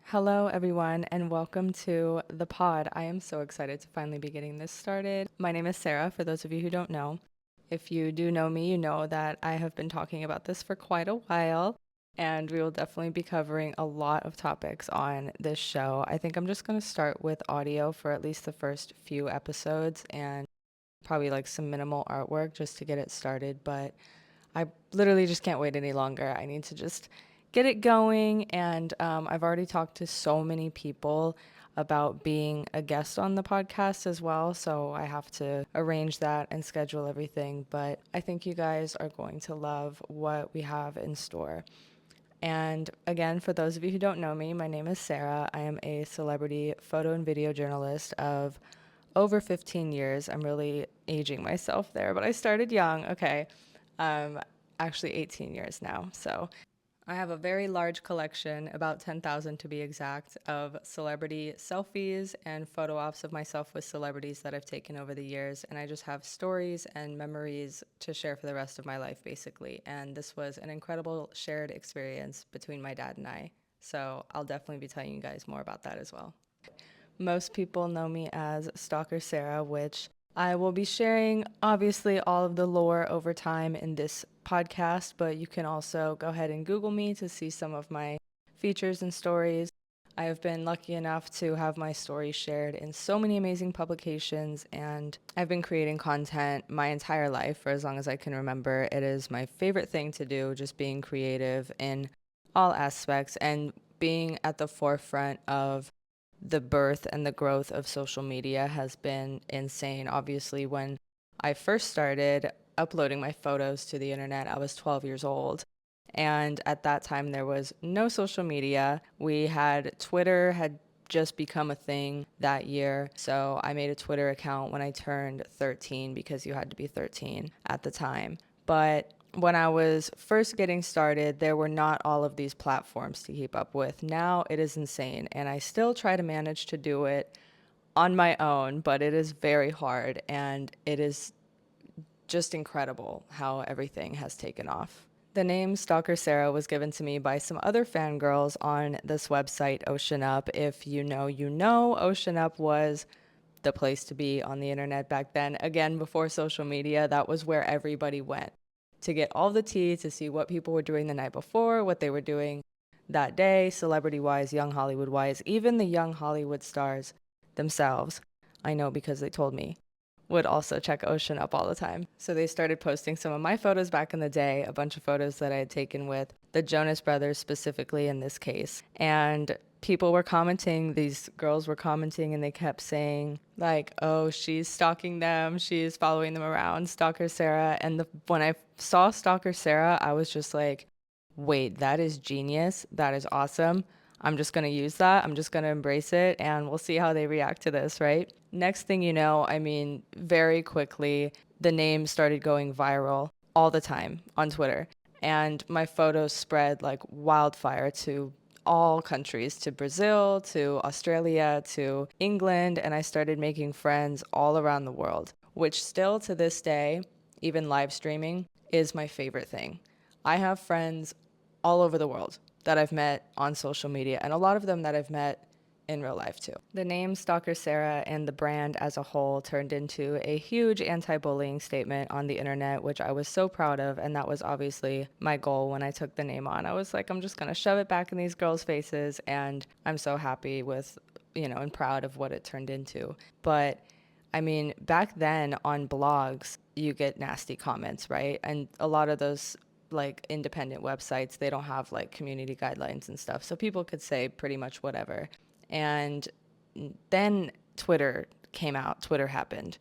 Hello, everyone, and welcome to the pod. I am so excited to finally be getting this started. My name is Sarah, for those of you who don't know. If you do know me, you know that I have been talking about this for quite a while, and we will definitely be covering a lot of topics on this show. I think I'm just going to start with audio for at least the first few episodes and probably like some minimal artwork just to get it started, but I literally just can't wait any longer. I need to just get it going. And I've already talked to so many people about being a guest on the podcast as well. So I have to arrange that and schedule everything. But I think you guys are going to love what we have in store. And again, for those of you who don't know me, my name is Sarah. I am a celebrity photo and video journalist of over 15 years. I'm really aging myself there, but I started young. Okay. Um, actually 18 years now. So I have a very large collection, about 10,000 to be exact, of celebrity selfies and photo ops of myself with celebrities that I've taken over the years. And I just have stories and memories to share for the rest of my life, basically. And this was an incredible shared experience between my dad and I. So I'll definitely be telling you guys more about that as well. Most people know me as Stalker Sarah, which I will be sharing obviously all of the lore over time in this podcast, but you can also go ahead and Google me to see some of my features and stories. I have been lucky enough to have my stories shared in so many amazing publications, and I've been creating content my entire life for as long as I can remember. It is my favorite thing to do, just being creative in all aspects and being at the forefront of the birth and the growth of social media has been insane. Obviously, when I first started uploading my photos to the internet, I was 12 years old. And at that time, there was no social media. We had Twitter had just become a thing that year. So I made a Twitter account when I turned 13 because you had to be 13 at the time. But when I was first getting started, there were not all of these platforms to keep up with. Now it is insane, and I still try to manage to do it on my own, but it is very hard, and it is just incredible how everything has taken off. The name Stalker Sarah was given to me by some other fangirls on this website, Ocean Up. If you know, you know, Ocean Up was the place to be on the internet back then. Again, before social media, that was where everybody went to get all the tea, to see what people were doing the night before, what they were doing that day, celebrity wise, young Hollywood wise, even the young Hollywood stars themselves. I know because they told me would also check Ocean Up all the time. So they started posting some of my photos back in the day, a bunch of photos that I had taken with the Jonas Brothers specifically in this case. And people were commenting, these girls were commenting, and they kept saying like, oh, she's stalking them, she's following them around, Stalker Sarah. And when I saw Stalker Sarah, I was just like, wait, that is genius, that is awesome. I'm just going to use that. I'm just going to embrace it, and we'll see how they react to this, right? Next thing you know, I mean, very quickly, the name started going viral all the time on Twitter. And my photos spread like wildfire to all countries, to Brazil, to Australia, to England. And I started making friends all around the world, which still to this day, even live streaming, is my favorite thing. I have friends all over the world that I've met on social media, and a lot of them that I've met in real life too. The name Stalker Sarah and the brand as a whole turned into a huge anti-bullying statement on the internet, which I was so proud of, and that was obviously my goal when I took the name on. I was like, I'm just gonna shove it back in these girls' faces, and I'm so happy with, and proud of what it turned into. But I mean, back then on blogs, you get nasty comments, right? And a lot of those like independent websites, they don't have like community guidelines and stuff. So people could say pretty much whatever. And then Twitter came out, Twitter happened.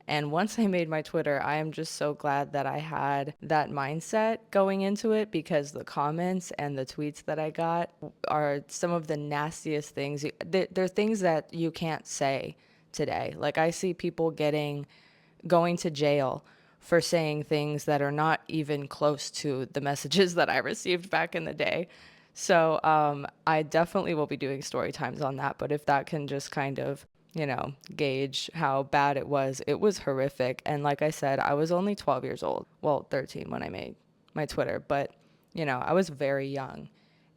And once I made my Twitter, I am just so glad that I had that mindset going into it, because the comments and the tweets that I got are some of the nastiest things. They're things that you can't say today. Like I see people going to jail for saying things that are not even close to the messages that I received back in the day. So I definitely will be doing story times on that. But if that can just kind of, gauge how bad it was horrific. And like I said, I was only 12 years old. Well, 13 when I made my Twitter. But, I was very young.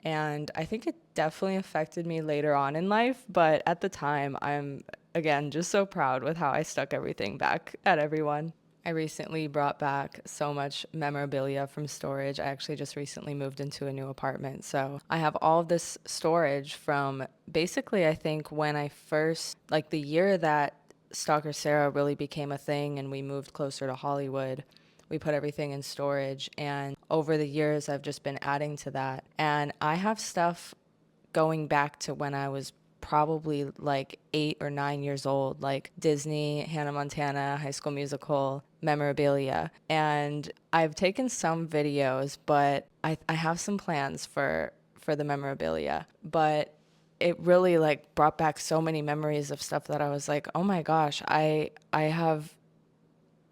And I think it definitely affected me later on in life, but at the time, I'm again just so proud with how I stuck everything back at everyone. I recently brought back so much memorabilia from storage. I actually just recently moved into a new apartment. So I have all of this storage from basically, I think, when I first, like the year that Stalker Sarah really became a thing and we moved closer to Hollywood. We put everything in storage. And over the years, I've just been adding to that. And I have stuff going back to when I was probably like 8 or 9 years old, like Disney, Hannah Montana, High School Musical memorabilia. And I've taken some videos, but I have some plans for the memorabilia. But it really like brought back so many memories of stuff that I was like, oh my gosh, I have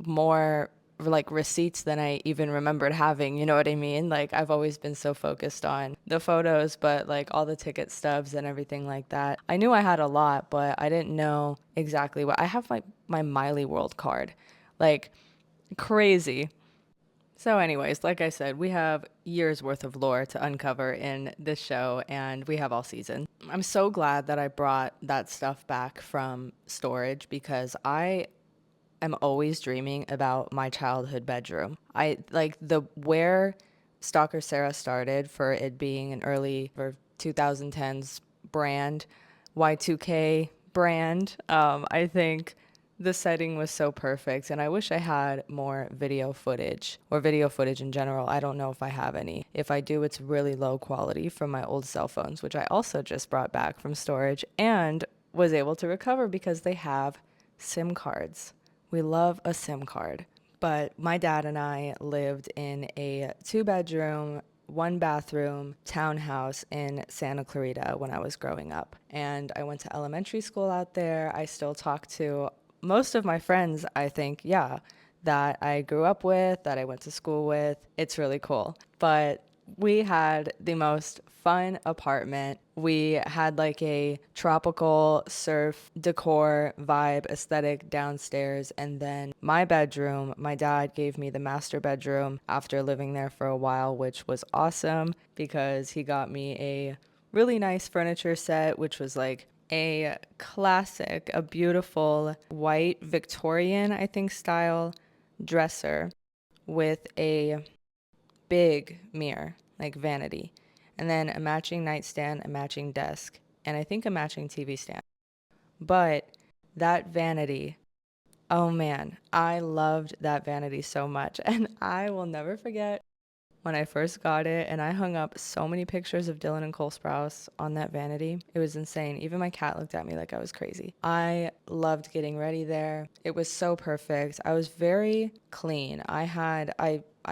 more like receipts than I even remembered having, you know what I mean? Like I've always been so focused on the photos, but like all the ticket stubs and everything like that. I knew I had a lot, but I didn't know exactly what. I have my Miley World card. Like crazy. So anyways, like I said, we have years worth of lore to uncover in this show and we have all season. I'm so glad that I brought that stuff back from storage because I'm always dreaming about my childhood bedroom. I like the where Stalker Sarah started for it being an early or 2010s brand, Y2K brand. I think the setting was so perfect, and I wish I had more video footage or video footage in general. I don't know if I have any. If I do, it's really low quality from my old cell phones, which I also just brought back from storage and was able to recover because they have SIM cards. We love a SIM card. But my dad and I lived in a 2 bedroom, 1 bathroom townhouse in Santa Clarita when I was growing up. And I went to elementary school out there. I still talk to most of my friends, I think, yeah, that I grew up with, that I went to school with. It's really cool. But we had the most fun apartment. We had like a tropical surf decor vibe aesthetic downstairs. And then my bedroom, my dad gave me the master bedroom after living there for a while, which was awesome because he got me a really nice furniture set, which was like a classic, a beautiful white Victorian, I think, style dresser with a big mirror, like vanity, and then a matching nightstand, a matching desk, and I think a matching TV stand. But that vanity, oh man, I loved that vanity so much. And I will never forget when I first got it and I hung up so many pictures of Dylan and Cole Sprouse on that vanity. It was insane. Even my cat looked at me like I was crazy. I loved getting ready there. It was so perfect. I was very clean. I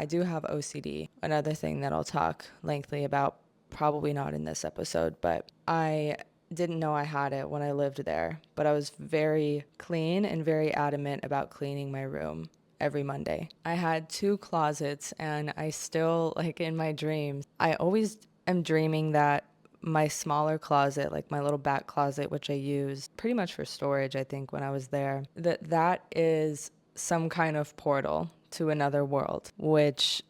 do have OCD. Another thing that I'll talk lengthily about, probably not in this episode, but I didn't know I had it when I lived there, but I was very clean and very adamant about cleaning my room every Monday. I had 2 closets and I still, like in my dreams, I always am dreaming that my smaller closet, like my little back closet, which I used pretty much for storage, I think, when I was there, that is some kind of portal to another world, which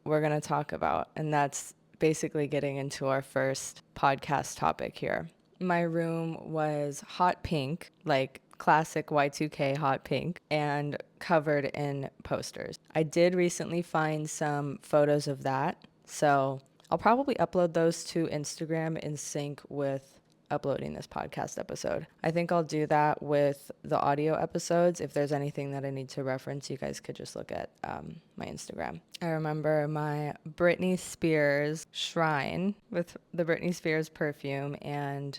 we're going to talk about. And that's basically getting into our first podcast topic here. My room was hot pink, like classic Y2K hot pink, and covered in posters. I did recently find some photos of that, so I'll probably upload those to Instagram in sync with uploading this podcast episode. I think I'll do that with the audio episodes. If there's anything that I need to reference, you guys could just look at my Instagram. I remember my Britney Spears shrine with the Britney Spears perfume and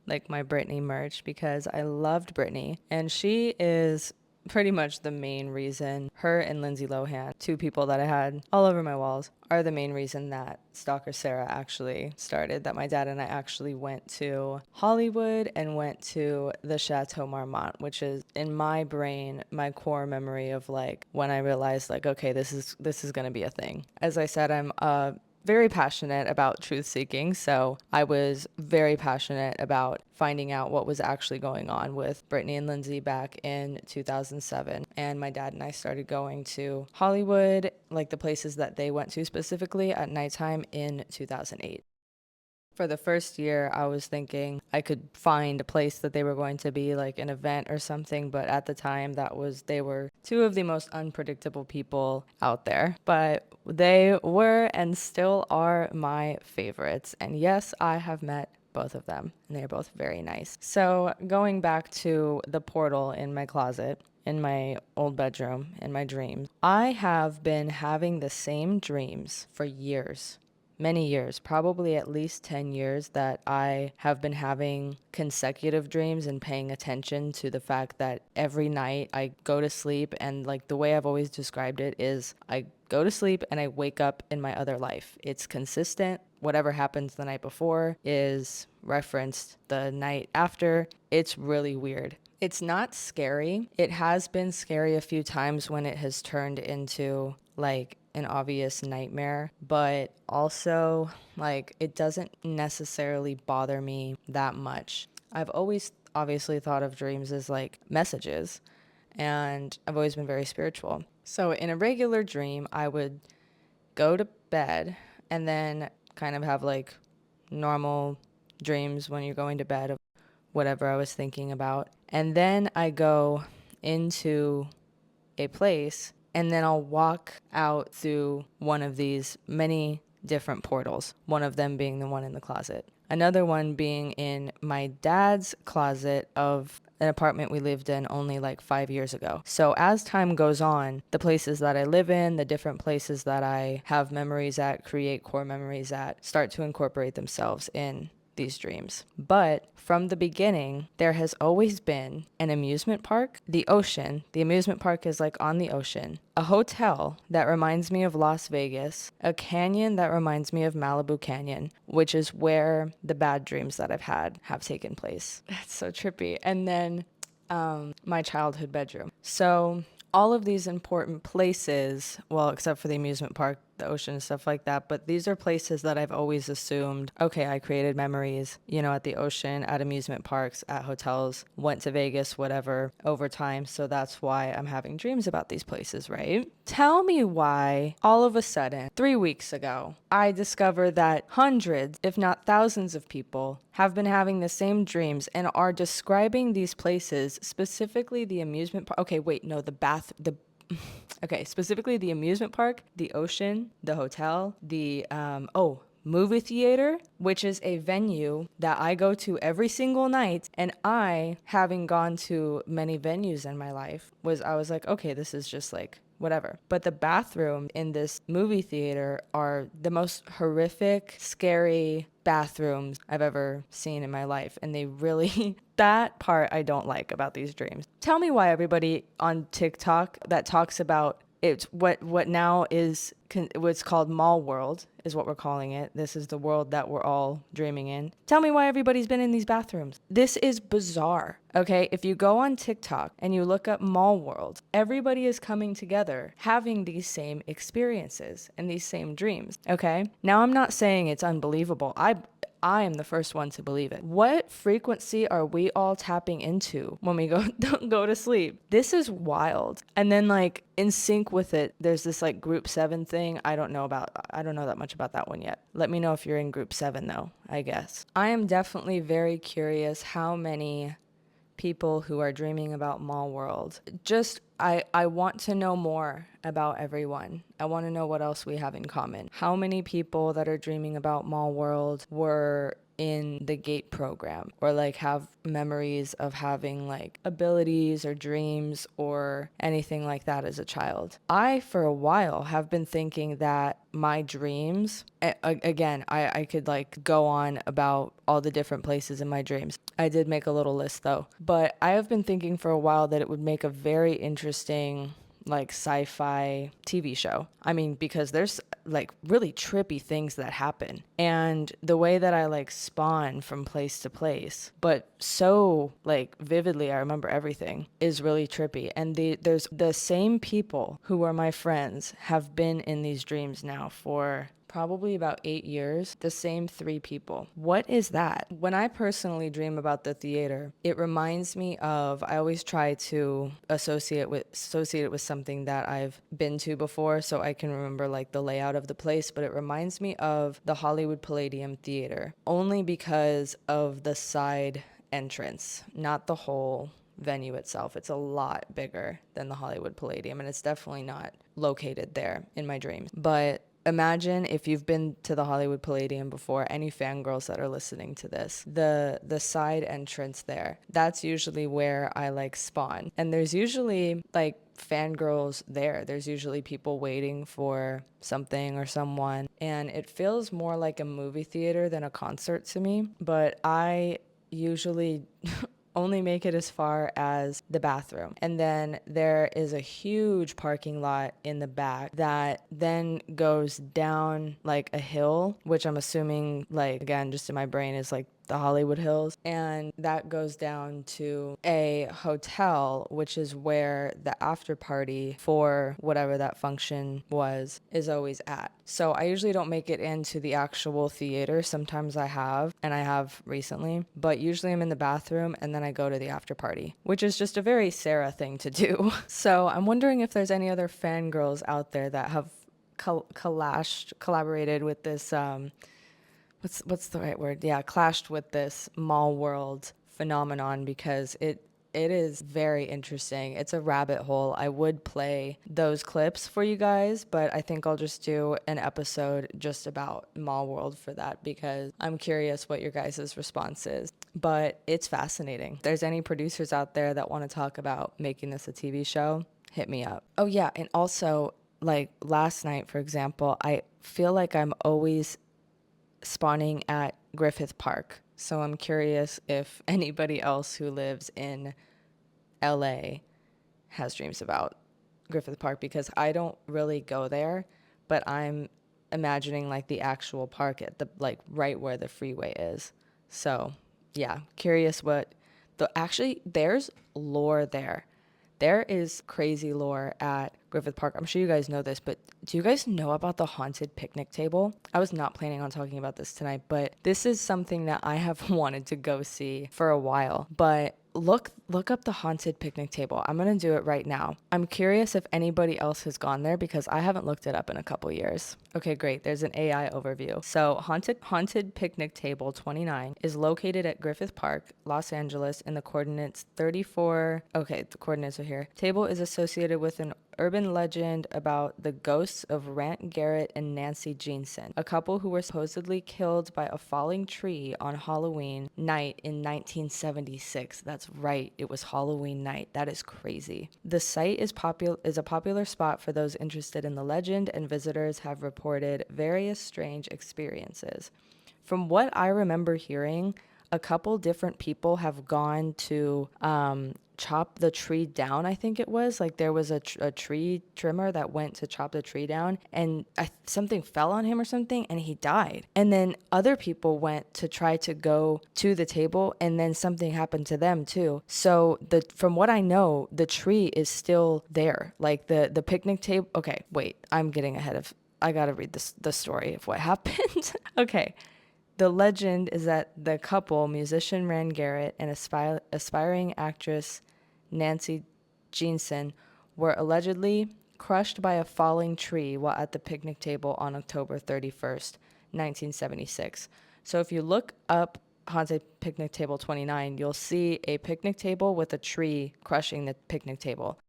like my Britney merch because I loved Britney and she is pretty much the main reason. Her and Lindsay Lohan, 2 people that I had all over my walls, are the main reason that Stalker Sarah actually started, that my dad and I actually went to Hollywood and went to the Chateau Marmont, which is in my brain my core memory of like when I realized like, okay, this is going to be a thing. As I said, I'm very passionate about truth seeking, so I was very passionate about finding out what was actually going on with Britney and Lindsay back in 2007. And my dad and I started going to Hollywood, like the places that they went to specifically at nighttime in 2008. For the first year, I was thinking I could find a place that they were going to be, like an event or something, but at the time they were two of the most unpredictable people out there. But they were and still are my favorites. And yes, I have met both of them, and they're both very nice. So, going back to the portal in my closet, in my old bedroom, in my dreams, I have been having the same dreams for years. Many years, probably at least 10 years, that I have been having consecutive dreams and paying attention to the fact that every night I go to sleep, and like the way I've always described it is I go to sleep and I wake up in my other life. It's consistent. Whatever happens the night before is referenced the night after. It's really weird. It's not scary. It has been scary a few times when it has turned into like an obvious nightmare, but also like it doesn't necessarily bother me that much. I've always obviously thought of dreams as like messages, and I've always been very spiritual. So in a regular dream, I would go to bed and then kind of have like normal dreams when you're going to bed of whatever I was thinking about. And then I go into a place, and then I'll walk out through one of these many different portals, one of them being the one in the closet. Another one being in my dad's closet of an apartment we lived in only like 5 years ago. So as time goes on, the places that I live in, the different places that I have memories at, create core memories at, start to incorporate themselves in these dreams. But from the beginning, there has always been an amusement park, the ocean. The amusement park is like on the ocean, a hotel that reminds me of Las Vegas, a canyon that reminds me of Malibu Canyon, which is where the bad dreams that I've had have taken place. That's so trippy. And then my childhood bedroom. So all of these important places, well, except for the amusement park, the ocean, stuff like that, but these are places that I've always assumed, okay, I created memories, at the ocean, at amusement parks, at hotels, went to Vegas, whatever, over time. So that's why I'm having dreams about these places, right? Tell me why all of a sudden, 3 weeks ago, I discovered that hundreds, if not thousands of people have been having the same dreams and are describing these places, specifically the amusement park. Okay, wait, no, okay, specifically the amusement park, the ocean, the hotel, the movie theater, which is a venue that I go to every single night. And I, having gone to many venues in my life, I was like, okay, this is just like whatever. But the bathroom in this movie theater are the most horrific, scary bathrooms I've ever seen in my life. And they really, that part I don't like about these dreams. Tell me why everybody on TikTok that talks about it's what now is what's called mall world is what we're calling it. This is the world that we're all dreaming in. Tell me why everybody's been in these bathrooms. This is bizarre. Okay, if you go on TikTok and you look up mall world, everybody is coming together having these same experiences and these same dreams. Okay, now I'm not saying it's unbelievable. I am the first one to believe it. What frequency are we all tapping into when we go to sleep? This is wild. And then like in sync with it, there's this like group 7 thing. I don't know that much about that one yet. Let me know if you're in group 7 though, I guess. I am definitely very curious how many people who are dreaming about mall world. I want to know more about everyone. I want to know what else we have in common. How many people that are dreaming about mall world were in the gate program or like have memories of having like abilities or dreams or anything like that as a child. I for a while have been thinking that my dreams, again, I could like go on about all the different places in my dreams. I did make a little list though, but I have been thinking for a while that it would make a very interesting like sci-fi TV show. I mean, because there's like really trippy things that happen, and the way that I like spawn from place to place, but so like vividly I remember everything, is really trippy. And there's the same people who are my friends have been in these dreams now for probably about 8 years, the same three people. What is that? When I personally dream about the theater, it reminds me of, I always try to associate it with something that I've been to before so I can remember like the layout of the place, but it reminds me of the Hollywood Palladium Theater, only because of the side entrance, not the whole venue itself. It's a lot bigger than the Hollywood Palladium, and it's definitely not located there in my dreams. But imagine if you've been to the Hollywood Palladium before, any fangirls that are listening to this, the side entrance there, that's usually where I like spawn. And there's usually like fangirls there. There's usually people waiting for something or someone. And it feels more like a movie theater than a concert to me. But I usually only make it as far as the bathroom. And then there is a huge parking lot in the back that then goes down like a hill, which I'm assuming, like, again, just in my brain is like the Hollywood Hills. And that goes down to a hotel, which is where the after party for whatever that function was is always at. So I usually don't make it into the actual theater. Sometimes I have, and I have recently, but usually I'm in the bathroom and then I go to the after party, which is just a very Sarah thing to do. So I'm wondering if there's any other fangirls out there that have collaborated with this, what's the right word? Yeah, clashed with this mall world phenomenon, because it is very interesting. It's a rabbit hole. I would play those clips for you guys, but I think I'll just do an episode just about mall world for that, because I'm curious what your guys' response is. But it's fascinating. If there's any producers out there that want to talk about making this a TV show, hit me up. Oh yeah, and also, like last night, for example, I feel like I'm always spawning at Griffith Park. So I'm curious if anybody else who lives in LA has dreams about Griffith Park, because I don't really go there, but I'm imagining like the actual park at the like right where the freeway is. So, yeah, curious what actually there's lore there. There is crazy lore at Griffith Park. I'm sure you guys know this, but do you guys know about the haunted picnic table? I was not planning on talking about this tonight, but this is something that I have wanted to go see for a while. But look up the haunted picnic table. I'm going to do it right now. I'm curious if anybody else has gone there, because I haven't looked it up in a couple years. Okay, great. There's an AI overview. So haunted picnic table 29 is located at Griffith Park, Los Angeles, in the coordinates 34. Okay, the coordinates are here. Table is associated with an urban legend about the ghosts of Rant Garrett and Nancy Jeanson, a couple who were supposedly killed by a falling tree on Halloween night in 1976. That's right, it was Halloween night. That is crazy. The site is a popular spot for those interested in the legend, and visitors have reported various strange experiences. From what I remember hearing, a couple different people have gone to chop the tree down. I think it was like there was a tree trimmer that went to chop the tree down, and something fell on him or something, and he died. And then other people went to try to go to the table, and then something happened to them too. So from what I know, the tree is still there. Like the picnic table. Okay, wait, I'm getting ahead of. I gotta read the story of what happened. Okay. The legend is that the couple, musician Rand Garrett and aspiring actress Nancy Jeanson, were allegedly crushed by a falling tree while at the picnic table on October 31st, 1976. So if you look up Haunted Picnic Table 29, you'll see a picnic table with a tree crushing the picnic table.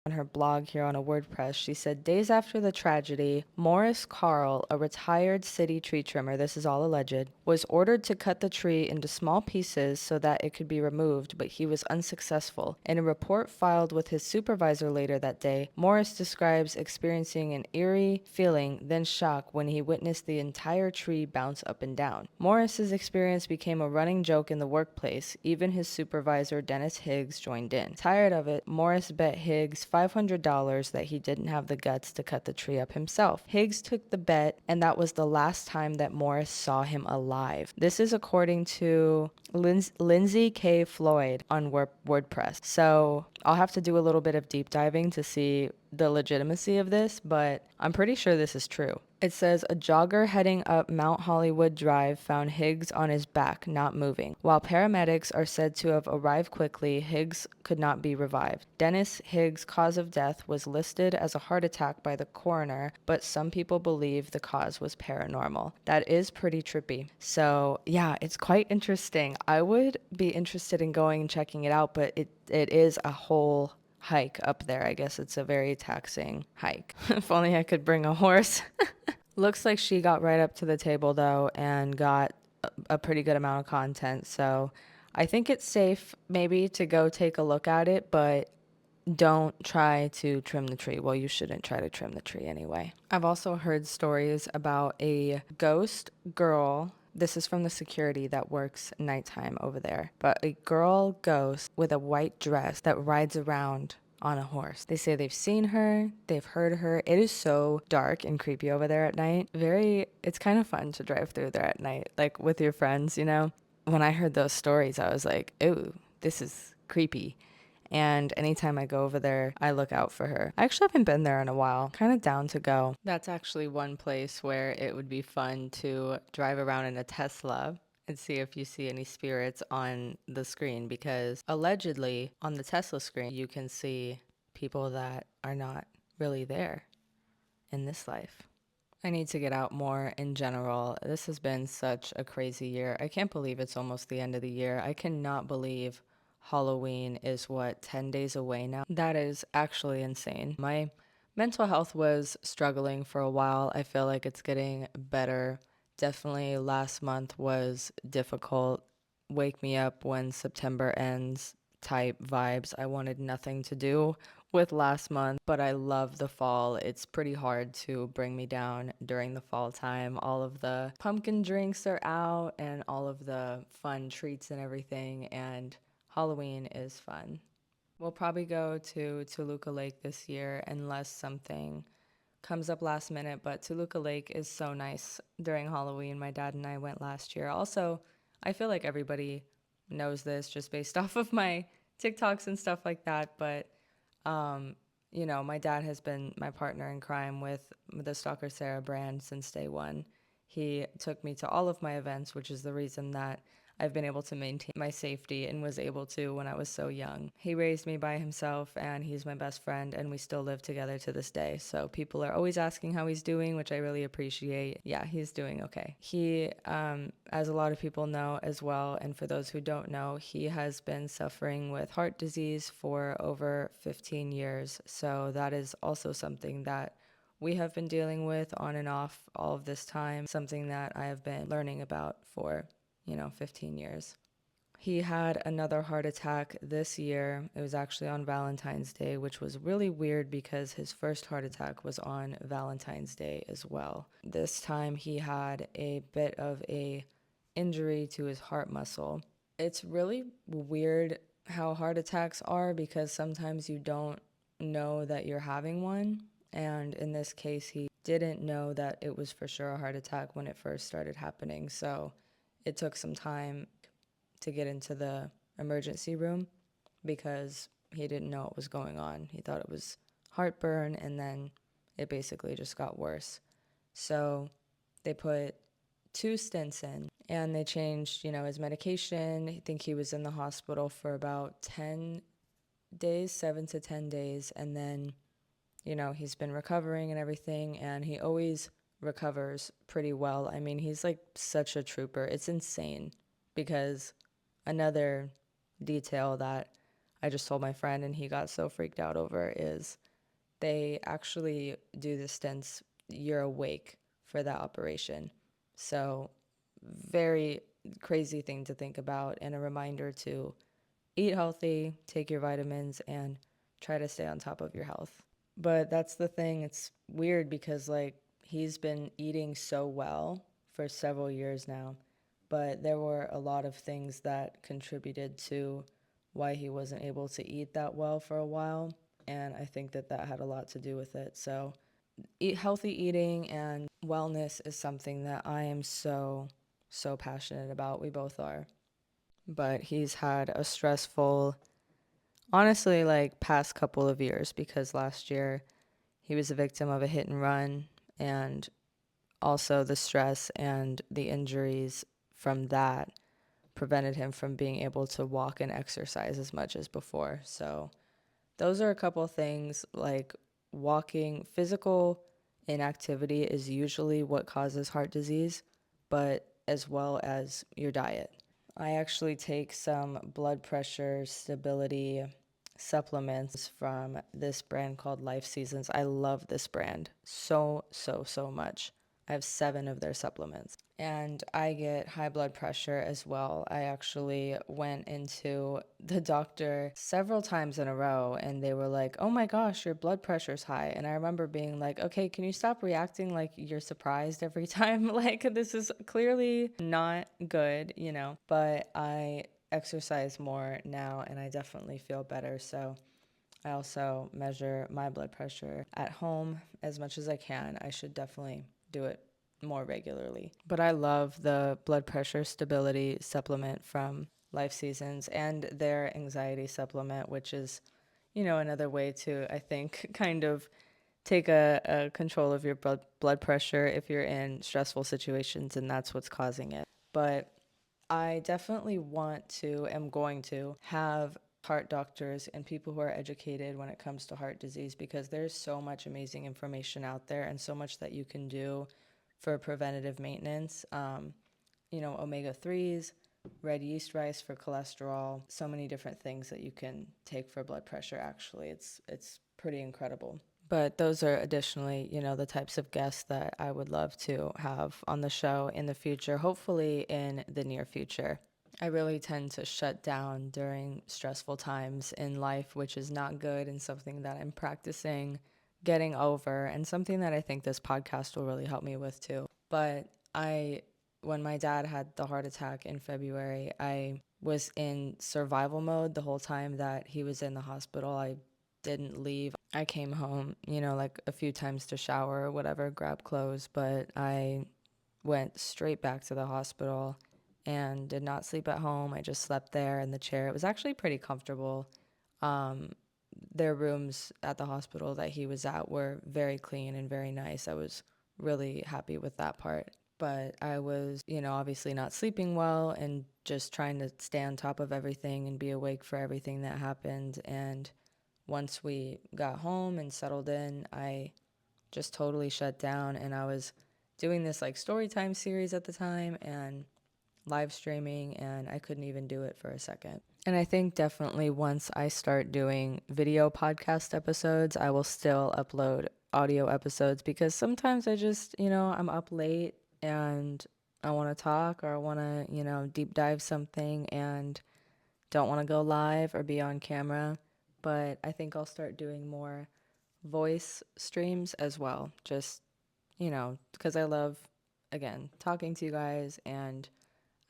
On her blog here on a WordPress, she said, days after the tragedy, Morris Carl, a retired city tree trimmer, this is all alleged, was ordered to cut the tree into small pieces so that it could be removed, but he was unsuccessful. In a report filed with his supervisor later that day, Morris describes experiencing an eerie feeling, then shock, when he witnessed the entire tree bounce up and down. Morris's experience became a running joke in the workplace. Even his supervisor, Dennis Higgs, joined in. Tired of it, Morris bet Higgs $500 that he didn't have the guts to cut the tree up himself. Higgs took the bet, and that was the last time that Morris saw him alive. This is according to Lindsay K. Floyd on WordPress. So I'll have to do a little bit of deep diving to see the legitimacy of this, but I'm pretty sure this is true. It says a jogger heading up Mount Hollywood Drive found Higgs on his back, not moving. While paramedics are said to have arrived quickly, Higgs could not be revived. Dennis Higgs' cause of death was listed as a heart attack by the coroner, but some people believe the cause was paranormal. That is pretty trippy. So yeah, it's quite interesting. I would be interested in going and checking it out, but it is a whole hike up there. I guess it's a very taxing hike. If only I could bring a horse. Looks like she got right up to the table though and got a pretty good amount of content. So I think it's safe maybe to go take a look at it, but don't try to trim the tree. Well, you shouldn't try to trim the tree anyway. I've also heard stories about a ghost girl. This is from the security that works nighttime over there. But a girl ghost with a white dress that rides around on a horse. They say they've seen her, they've heard her. It is so dark and creepy over there at night. It's kind of fun to drive through there at night, like with your friends, you know? When I heard those stories, I was like, ooh, this is creepy. And anytime I go over there, I look out for her. I actually haven't been there in a while. Kind of down to go. That's actually one place where it would be fun to drive around in a Tesla and see if you see any spirits on the screen, because allegedly on the Tesla screen, you can see people that are not really there in this life. I need to get out more in general. This has been such a crazy year. I can't believe it's almost the end of the year. I cannot believe Halloween is 10 days away now? That is actually insane. My mental health was struggling for a while. I feel like it's getting better. Definitely last month was difficult. Wake me up when September ends type vibes. I wanted nothing to do with last month, but I love the fall. It's pretty hard to bring me down during the fall time. All of the pumpkin drinks are out and all of the fun treats and everything, and Halloween is fun. We'll probably go to Toluca Lake this year unless something comes up last minute, but Toluca Lake is so nice during Halloween. My dad and I went last year. Also, I feel like everybody knows this just based off of my TikToks and stuff like that, but my dad has been my partner in crime with the Stalker Sarah brand since day one. He took me to all of my events, which is the reason that I've been able to maintain my safety and was able to when I was so young. He raised me by himself and he's my best friend and we still live together to this day. So people are always asking how he's doing, which I really appreciate. Yeah, he's doing okay. He, as a lot of people know as well, and for those who don't know, he has been suffering with heart disease for over 15 years. So that is also something that we have been dealing with on and off all of this time, something that I have been learning about for 15 years. He had another heart attack this year. It was actually on Valentine's Day, which was really weird because his first heart attack was on Valentine's Day as well. This time he had a bit of a injury to his heart muscle. It's really weird how heart attacks are because sometimes you don't know that you're having one. And in this case, he didn't know that it was for sure a heart attack when it first started happening. So it took some time to get into the emergency room because he didn't know what was going on. He thought it was heartburn, and then it basically just got worse. So they put 2 stents in, and they changed, his medication. I think he was in the hospital for about 10 days, 7 to 10 days, and then, he's been recovering and everything, and he always recovers pretty well. I mean, he's like such a trooper. It's insane because another detail that I just told my friend and he got so freaked out over is they actually do the stents, you're awake for that operation. So very crazy thing to think about, and a reminder to eat healthy, take your vitamins, and try to stay on top of your health. But that's the thing. It's weird because he's been eating so well for several years now, but there were a lot of things that contributed to why he wasn't able to eat that well for a while. and I think that that had a lot to do with it. So healthy eating and wellness is something that I am so passionate about. We both are. But he's had a stressful, honestly, like past couple of years, because last year he was a victim of a hit and run, and also the stress and the injuries from that prevented him from being able to walk and exercise as much as before. So those are a couple of things, like walking. Physical inactivity is usually what causes heart disease, but as well as your diet. I actually take some blood pressure stability supplements from this brand called Life Seasons. I love this brand so much. I have 7 of their supplements. And I get high blood pressure as well. I actually went into the doctor several times in a row and they were like, "Oh my gosh, your blood pressure's high." And I remember being like, "Okay, can you stop reacting like you're surprised every time? Like, this is clearly not good, you know?" But I exercise more now and I definitely feel better. So I also measure my blood pressure at home as much as I can. I should definitely do it more regularly. But I love the blood pressure stability supplement from Life Seasons and their anxiety supplement, which is, another way to, I think, kind of take a control of your blood pressure if you're in stressful situations and that's what's causing it. But I definitely am going to have heart doctors and people who are educated when it comes to heart disease, because there's so much amazing information out there and so much that you can do for preventative maintenance. Omega-3s, red yeast rice for cholesterol, so many different things that you can take for blood pressure, actually. It's pretty incredible. But those are additionally, the types of guests that I would love to have on the show in the future, hopefully in the near future. I really tend to shut down during stressful times in life, which is not good and something that I'm practicing getting over and something that I think this podcast will really help me with too. But when my dad had the heart attack in February, I was in survival mode the whole time that he was in the hospital. I didn't leave. I came home, like a few times to shower or whatever, grab clothes, but I went straight back to the hospital and did not sleep at home. I just slept there in the chair. It was actually pretty comfortable. Their rooms at the hospital that he was at were very clean and very nice. I was really happy with that part. But I was, obviously not sleeping well and just trying to stay on top of everything and be awake for everything that happened. And once we got home and settled in, I just totally shut down, and I was doing this like story time series at the time and live streaming, and I couldn't even do it for a second. And I think definitely once I start doing video podcast episodes, I will still upload audio episodes, because sometimes I just, I'm up late and I want to talk, or I want to, deep dive something and don't want to go live or be on camera. But I think I'll start doing more voice streams as well. Just, because I love, again, talking to you guys, and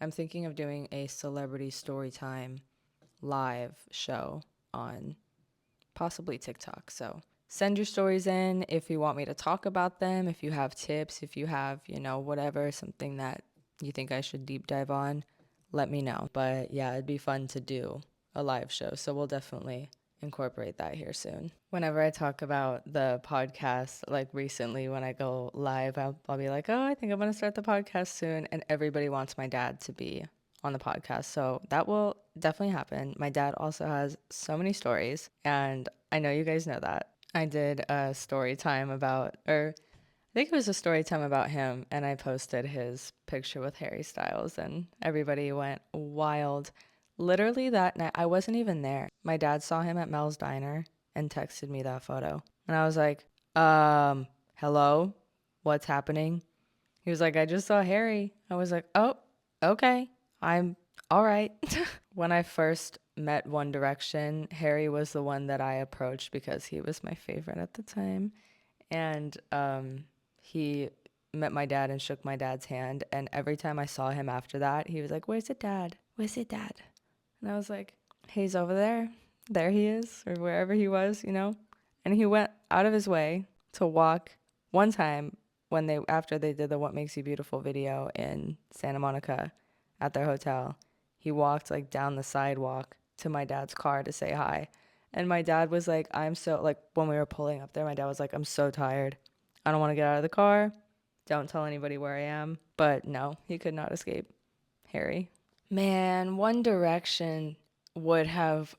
I'm thinking of doing a celebrity story time live show on possibly TikTok. So send your stories in if you want me to talk about them, if you have tips, if you have, whatever, something that you think I should deep dive on, let me know. But yeah, it'd be fun to do a live show. So we'll definitely incorporate that here soon. Whenever I talk about the podcast, like recently when I go live, I'll be like, "Oh, I think I'm going to start the podcast soon." And everybody wants my dad to be on the podcast. So that will definitely happen. My dad also has so many stories, and I know you guys know that. I did a story time I think it was a story time about him, and I posted his picture with Harry Styles, and everybody went wild. Literally that night, I wasn't even there. My dad saw him at Mel's Diner and texted me that photo. And I was like, hello? What's happening? He was like, "I just saw Harry." I was like, "Oh, okay. I'm all right." When I first met One Direction, Harry was the one that I approached because he was my favorite at the time. And he met my dad and shook my dad's hand. And every time I saw him after that, he was like, "Where's it, dad? Where's it, dad?" And I was like, "He's over there. There he is," or wherever he was, And he went out of his way to walk one time when they after they did the What Makes You Beautiful video in Santa Monica at their hotel. He walked like down the sidewalk to my dad's car to say hi. And my dad was like, I'm so like when we were pulling up there, my dad was like, I'm so tired. I don't want to get out of the car. Don't tell anybody where I am. But no, he could not escape Harry. Man, One Direction would have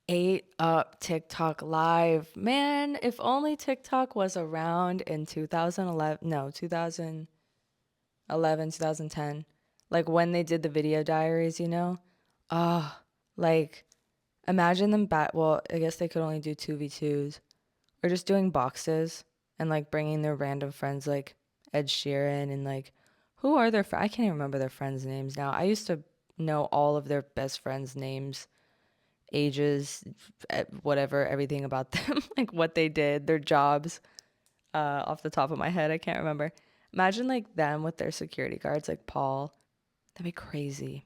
ate up TikTok live. Man, if only TikTok was around in 2011, no, 2011, 2010. Like when they did the video diaries, you know? Ah, like imagine them back. Well, I guess they could only do 2v2s or just doing boxes and like bringing their random friends like Ed Sheeran and like who are their I can't even remember their friends' names now. I used to know all of their best friends' names, ages, whatever, everything about them, like what they did, their jobs, off the top of my head. I can't remember. Imagine like them with their security guards, like Paul. That'd be crazy.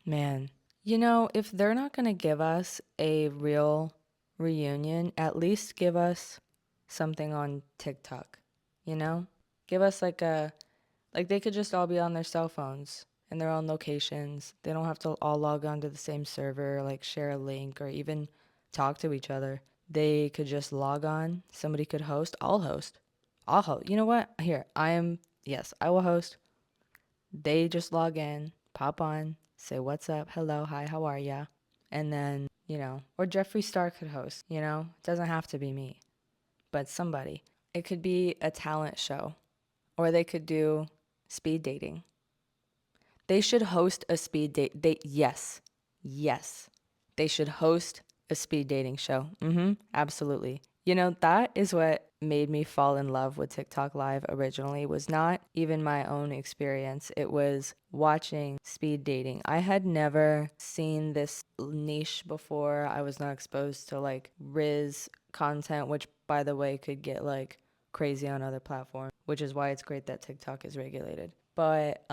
Man. You know, if they're not going to give us a real reunion, at least give us something on TikTok, you know? Give us like they could just all be on their cell phones in their own locations. They don't have to all log on to the same server, like share a link or even talk to each other. They could just log on. Somebody could host. I'll host. I'll host. You know what? Here, yes, I will host. They just log in, pop on, say what's up, hello, hi, how are ya? And then, or Jeffree Star could host, It doesn't have to be me, but somebody. It could be a talent show, or they could do speed dating. They should host a speed date. Yes, yes. They should host a speed dating show. Absolutely. That is what made me fall in love with TikTok Live originally was not even my own experience. It was watching speed dating. I had never seen this niche before. I was not exposed to like Riz content, which by the way could get like crazy on other platforms, which is why it's great that TikTok is regulated. But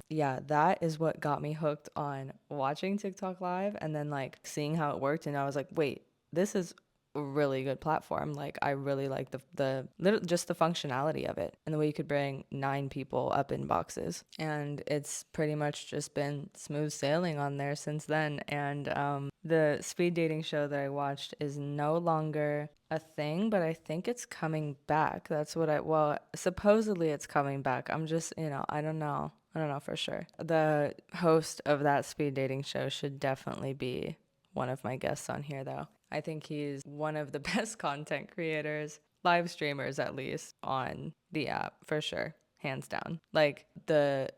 yeah, that is what got me hooked on watching TikTok Live and then like seeing how it worked. And I was like, wait, this is a really good platform. Like I really like the little just the functionality of it and the way you could bring 9 people up in boxes. And it's pretty much just been smooth sailing on there since then. And the speed dating show that I watched is no longer a thing, but I think it's coming back. That's what well, supposedly it's coming back. I'm just, I don't know. I don't know for sure. The host of that speed dating show should definitely be one of my guests on here, though. I think he's one of the best content creators, live streamers at least, on the app for sure, hands down. Like the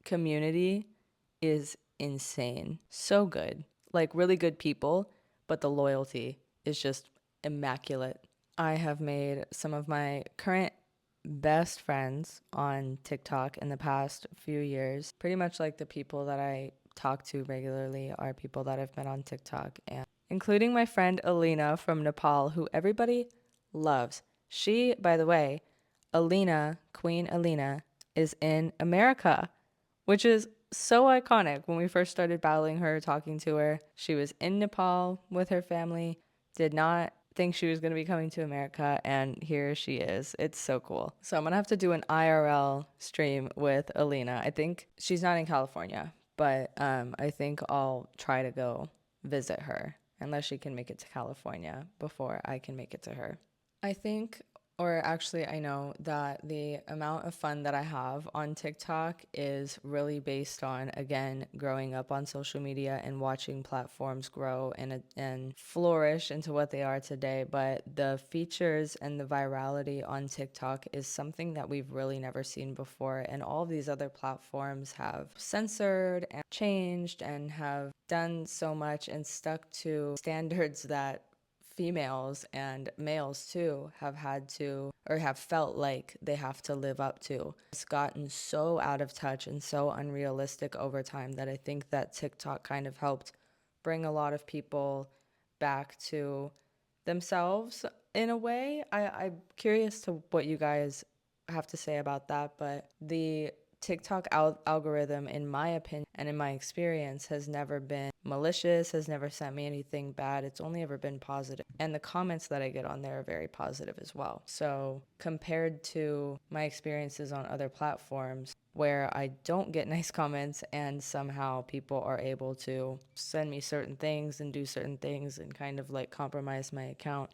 community is insane. So good. Like really good people, but the loyalty is just immaculate. I have made some of my current best friends on TikTok in the past few years. Pretty much like the people that I talk to regularly are people that I've met on TikTok, and including my friend Alina from Nepal, who everybody loves. She, by the way, Alina, Queen Alina, is in America, which is so iconic. When we first started battling her, talking to her, she was in Nepal with her family, did not think she was going to be coming to America, and here she is. It's so cool. So I'm going to have to do an IRL stream with Alina. I think she's not in California, but I think I'll try to go visit her unless she can make it to California before I can make it to her. I think, or actually, I know that the amount of fun that I have on TikTok is really based on, again, growing up on social media and watching platforms grow and flourish into what they are today. But the features and the virality on TikTok is something that we've really never seen before. And all of these other platforms have censored and changed and have done so much and stuck to standards that females and males too have had to or have felt like they have to live up to. It's gotten so out of touch and so unrealistic over time that I think that TikTok kind of helped bring a lot of people back to themselves in a way. I'm curious to what you guys have to say about that, but the TikTok algorithm, in my opinion and in my experience, has never been malicious, has never sent me anything bad. It's only ever been positive. And the comments that I get on there are very positive as well. So compared to my experiences on other platforms where I don't get nice comments and somehow people are able to send me certain things and do certain things and kind of like compromise my account,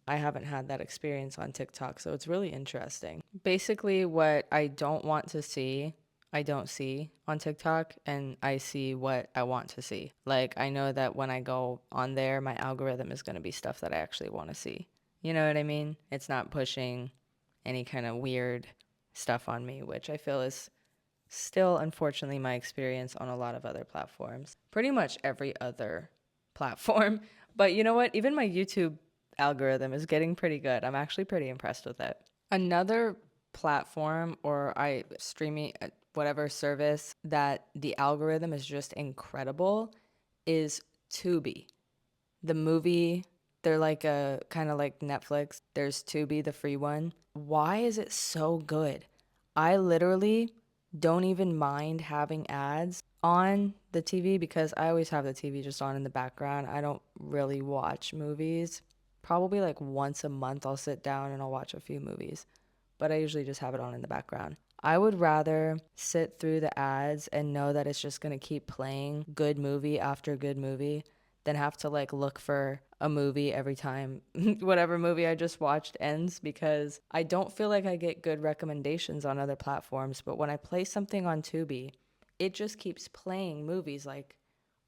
I haven't had that experience on TikTok, so it's really interesting. Basically, what I don't want to see, I don't see on TikTok, and I see what I want to see. Like, I know that when I go on there, my algorithm is going to be stuff that I actually want to see. You know what I mean? It's not pushing any kind of weird stuff on me, which I feel is still, unfortunately, my experience on a lot of other platforms. Pretty much every other platform. But you know what? Even my YouTube algorithm is getting pretty good. I'm actually pretty impressed with it. Another platform or streaming whatever service that the algorithm is just incredible is Tubi. The movie, they're like a kind of like Netflix. There's Tubi, the free one. Why is it so good? I literally don't even mind having ads on the TV because I always have the TV just on in the background. I don't really watch movies. Probably like once a month I'll sit down and I'll watch a few movies, but I usually just have it on in the background. I would rather sit through the ads and know that it's just going to keep playing good movie after good movie than have to like look for a movie every time whatever movie I just watched ends, because I don't feel like I get good recommendations on other platforms. But when I play something on Tubi, it just keeps playing movies like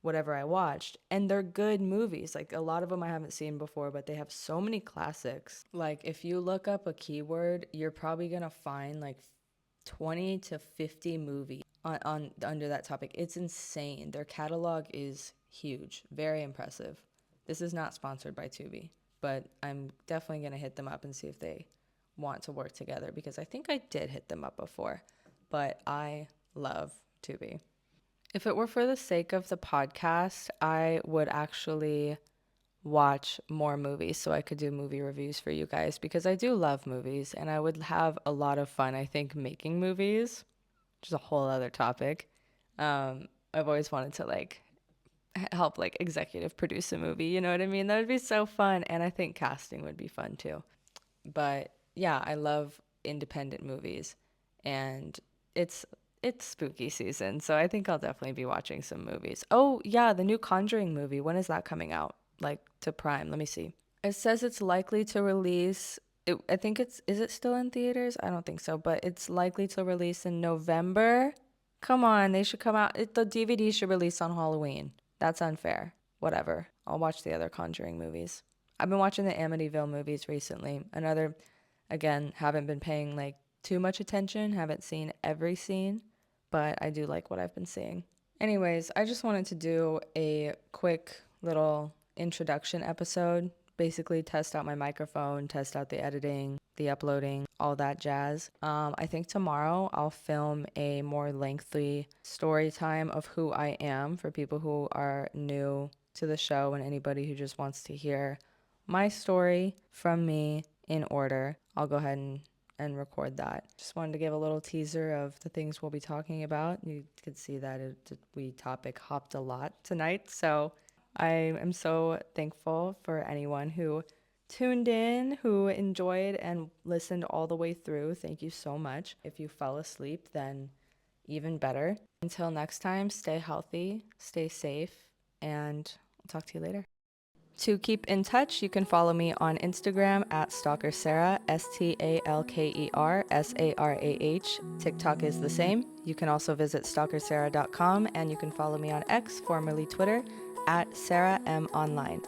whatever I watched, and they're good movies. Like a lot of them I haven't seen before, but they have so many classics. Like if you look up a keyword, you're probably gonna find like 20 to 50 movies on under that topic. It's insane. Their catalog is huge, very impressive. This is not sponsored by Tubi, but I'm definitely gonna hit them up and see if they want to work together, because I think I did hit them up before, but I love Tubi. If it were for the sake of the podcast, I would actually watch more movies so I could do movie reviews for you guys, because I do love movies and I would have a lot of fun, I think, making movies, which is a whole other topic. I've always wanted to like help like executive produce a movie, you know what I mean? That would be so fun, and I think casting would be fun too. But yeah, I love independent movies, and it's it's spooky season, so I think I'll definitely be watching some movies. Oh, yeah, the new Conjuring movie. When is that coming out? Like to Prime. Let me see. It says it's likely to release I think is it still in theaters? I don't think so, but it's likely to release in November. Come on, they should come out. The DVD should release on Halloween. That's unfair. Whatever. I'll watch the other Conjuring movies. I've been watching the Amityville movies recently. Another, again, haven't been paying like too much attention, haven't seen every scene, but I do like what I've been seeing. Anyways, I just wanted to do a quick little introduction episode. Basically, test out my microphone, test out the editing, the uploading, all that jazz. I think tomorrow I'll film a more lengthy story time of who I am for people who are new to the show and anybody who just wants to hear my story from me in order. I'll go ahead and record that. Just wanted to give a little teaser of the things we'll be talking about. You could see that we topic hopped a lot tonight, so I am so thankful for anyone who tuned in, who enjoyed and listened all the way through. Thank you so much. If you fell asleep, then even better. Until next time, stay healthy, stay safe, and I'll talk to you later. To keep in touch, you can follow me on Instagram at Stalker Sarah, StalkerSarah. TikTok is the same. You can also visit stalkersarah.com, and you can follow me on X, formerly Twitter, at Sarah M Online.